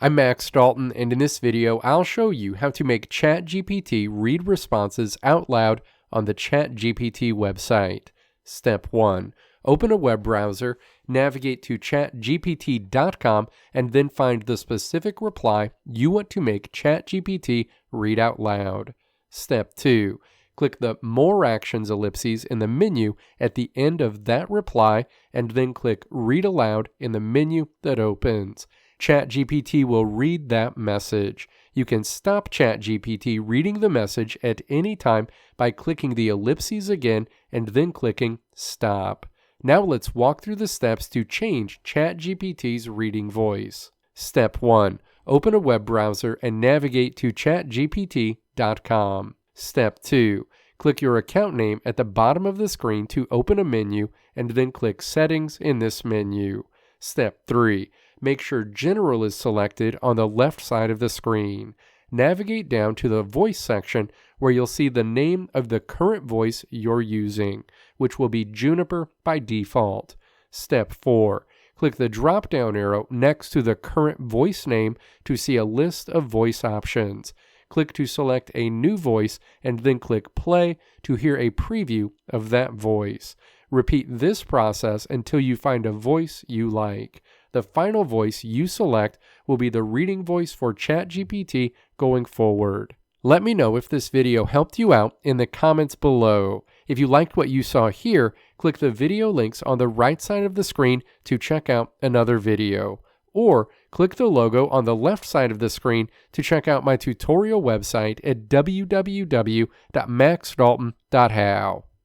I'm Max Dalton, and in this video, I'll show you how to make ChatGPT read responses out loud on the ChatGPT website. Step 1. Open a web browser, navigate to chatgpt.com, and then find the specific reply you want to make ChatGPT read out loud. Step 2. Click the More Actions ellipses in the menu at the end of that reply, and then click Read Aloud in the menu that opens. ChatGPT will read that message. You can stop ChatGPT reading the message at any time by clicking the ellipses again and then clicking Stop. Now let's walk through the steps to change ChatGPT's reading voice. Step 1. Open a web browser and navigate to chatgpt.com. Step 2. Click your account name at the bottom of the screen to open a menu and then click Settings in this menu. Step 3. Make sure General is selected on the left side of the screen. Navigate down to the Voice section where you'll see the name of the current voice you're using, which will be Juniper by default. Step 4. Click the drop-down arrow next to the current voice name to see a list of voice options. Click to select a new voice and then click Play to hear a preview of that voice. Repeat this process until you find a voice you like. The final voice you select will be the reading voice for ChatGPT going forward. Let me know if this video helped you out in the comments below. If you liked what you saw here, click the video links on the right side of the screen to check out another video. Or click the logo on the left side of the screen to check out my tutorial website at www.maxdalton.how.